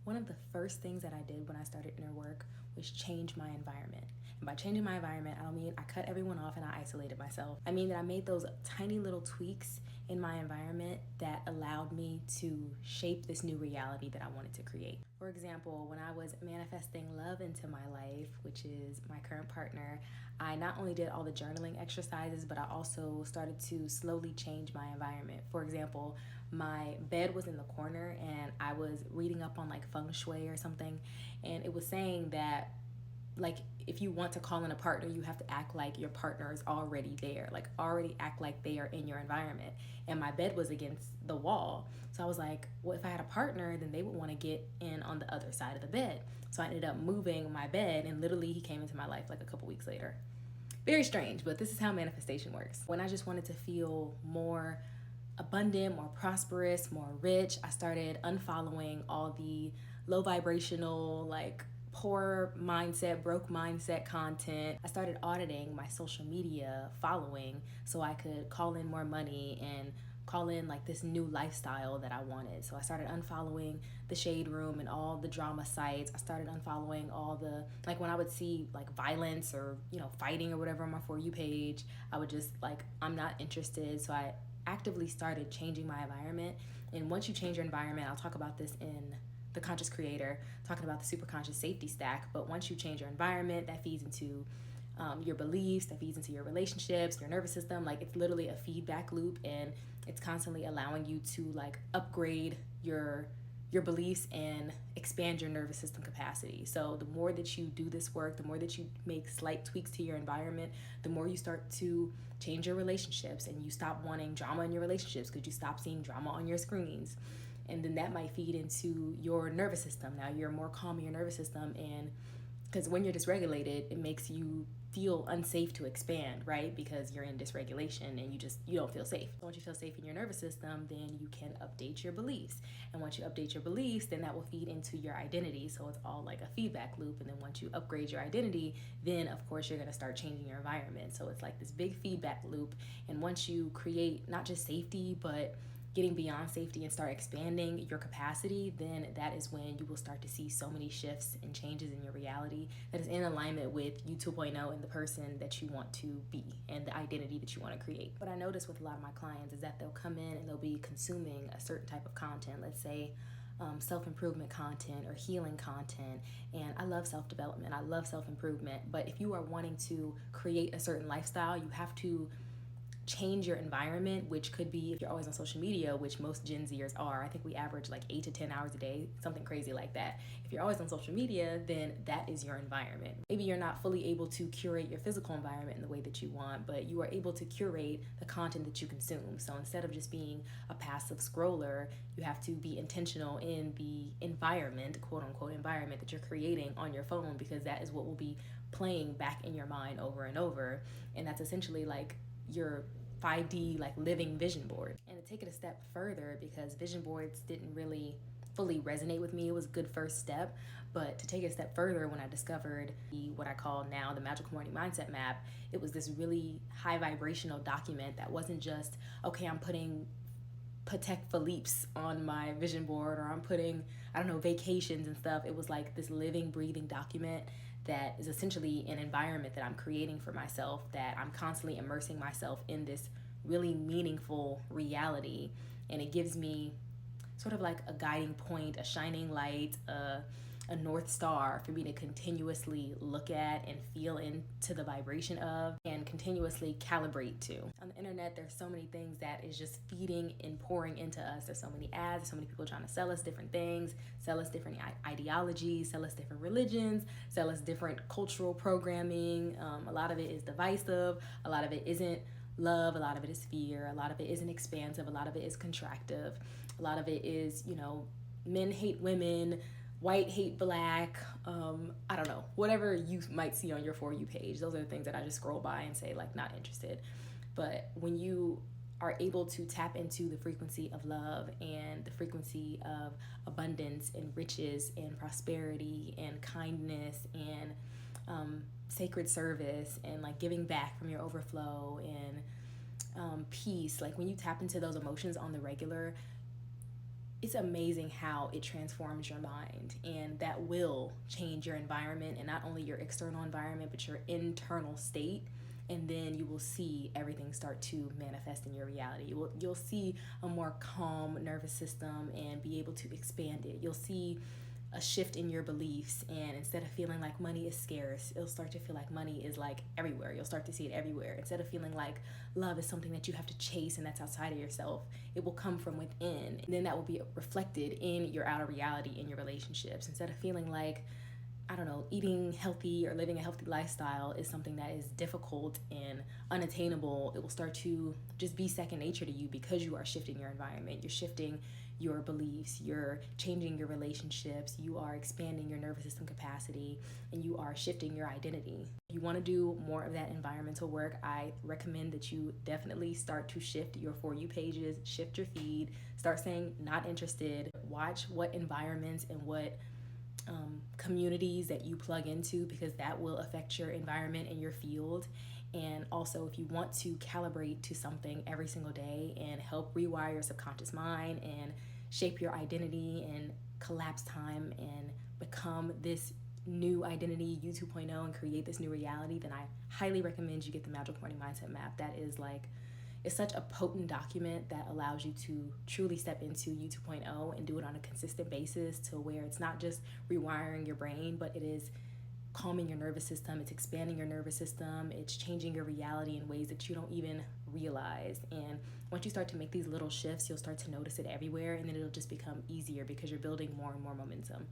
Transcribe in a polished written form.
One of the first things that I did when I started inner work was change my environment. And by changing my environment, I don't mean I cut everyone off and I isolated myself. I mean that I made those tiny little tweaks in my environment that allowed me to shape this new reality that I wanted to create. For example, when I was manifesting love into my life, which is my current partner, I not only did all the journaling exercises, but I also started to slowly change my environment. For example, my bed was in the corner and I was reading up on like feng shui or something, and it was saying that like if you want to call in a partner, you have to act like your partner is already there, like already act like they are in your environment. And my bed was against the wall, so I was like, well, if I had a partner, then they would want to get in on the other side of the bed. So I ended up moving my bed, and literally he came into my life like a couple weeks later. Very strange, but this is how manifestation works. When I just wanted to feel more abundant, more prosperous, more rich, I started unfollowing all the low vibrational, like poor mindset, broke mindset content. I started auditing my social media following so I could call in more money and call in like this new lifestyle that I wanted. So I started unfollowing the shade room and all the drama sites. I started unfollowing all the, like when I would see like violence or, fighting or whatever on my For You page, I would just like, I'm not interested. So I actively started changing my environment. And once you change your environment, I'll talk about this in the Conscious Creator, talking about the super conscious safety stack. But once you change your environment, that feeds into your beliefs, that feeds into your relationships, your nervous system. Like it's literally a feedback loop, and it's constantly allowing you to like upgrade your beliefs and expand your nervous system capacity. So the more that you do this work, the more that you make slight tweaks to your environment, the more you start to change your relationships, and you stop wanting drama in your relationships because you stop seeing drama on your screens. And then that might feed into your nervous system. Now you're more calm in your nervous system, and because when you're dysregulated, it makes you feel unsafe to expand, right? Because you're in dysregulation and you don't feel safe. So once you feel safe in your nervous system, then you can update your beliefs. And once you update your beliefs, then that will feed into your identity. So it's all like a feedback loop. And then once you upgrade your identity, then of course you're going to start changing your environment. So it's like this big feedback loop. And once you create not just safety, but getting beyond safety and start expanding your capacity, then that is when you will start to see so many shifts and changes in your reality that is in alignment with you 2.0 and the person that you want to be and the identity that you want to create. What I notice with a lot of my clients is that they'll come in and they'll be consuming a certain type of content, let's say self-improvement content or healing content. And I love self-development, I love self-improvement, but if you are wanting to create a certain lifestyle, you have to change your environment, which could be if you're always on social media, which most Gen Zers are. I think we average like 8 to 10 hours a day, something crazy like that. If you're always on social media, then that is your environment. Maybe you're not fully able to curate your physical environment in the way that you want, but you are able to curate the content that you consume. So instead of just being a passive scroller, you have to be intentional in the environment, quote unquote environment, that you're creating on your phone, because that is what will be playing back in your mind over and over. And that's essentially like your 5D like living vision board. And to take it a step further, because vision boards didn't really fully resonate with me, it was a good first step, but to take it a step further, when I discovered what I call now the Magical Morning Mindset Map, it was this really high vibrational document that wasn't just, okay, I'm putting Patek Philippe's on my vision board, or I'm putting, I don't know, vacations and stuff. It was like this living, breathing document that is essentially an environment that I'm creating for myself, that I'm constantly immersing myself in this really meaningful reality. And it gives me sort of like a guiding point, a shining light, a North Star for me to continuously look at and feel into the vibration of, and continuously calibrate to. On the internet, there's so many things that is just feeding and pouring into us. There's so many ads, there's so many people trying to sell us different things, sell us different ideologies, sell us different religions, sell us different cultural programming. A lot of it is divisive, a lot of it isn't love, a lot of it is fear, a lot of it isn't expansive, a lot of it is contractive, a lot of it is, men hate women, white hate black, I don't know, whatever you might see on your For You page. Those are the things that I just scroll by and say like not interested. But when you are able to tap into the frequency of love and the frequency of abundance and riches and prosperity and kindness and sacred service and like giving back from your overflow and peace, like when you tap into those emotions on the regular, it's amazing how it transforms your mind, and that will change your environment, and not only your external environment but your internal state. And then you will see everything start to manifest in your reality. You'll see a more calm nervous system and be able to expand it. You'll see a shift in your beliefs, and instead of feeling like money is scarce, it'll start to feel like money is like everywhere. You'll start to see it everywhere. Instead of feeling like love is something that you have to chase and that's outside of yourself, it will come from within, and then that will be reflected in your outer reality, in your relationships. Instead of feeling like, I don't know, eating healthy or living a healthy lifestyle is something that is difficult and unattainable, it will start to just be second nature to you, because you are shifting your environment. You're shifting your beliefs, you're changing your relationships, you are expanding your nervous system capacity, and you are shifting your identity. If you want to do more of that environmental work, I recommend that you definitely start to shift your For You pages, shift your feed, start saying not interested, watch what environments and what communities that you plug into, because that will affect your environment and your field. And also, if you want to calibrate to something every single day and help rewire your subconscious mind and shape your identity and collapse time and become this new identity, you 2.0, and create this new reality, then I highly recommend you get the Magical Morning Mindset Map. That is like, it's such a potent document that allows you to truly step into you 2.0 and do it on a consistent basis, to where it's not just rewiring your brain, but it is calming your nervous system, it's expanding your nervous system, it's changing your reality in ways that you don't even realize. And once you start to make these little shifts, you'll start to notice it everywhere, and then it'll just become easier because you're building more and more momentum.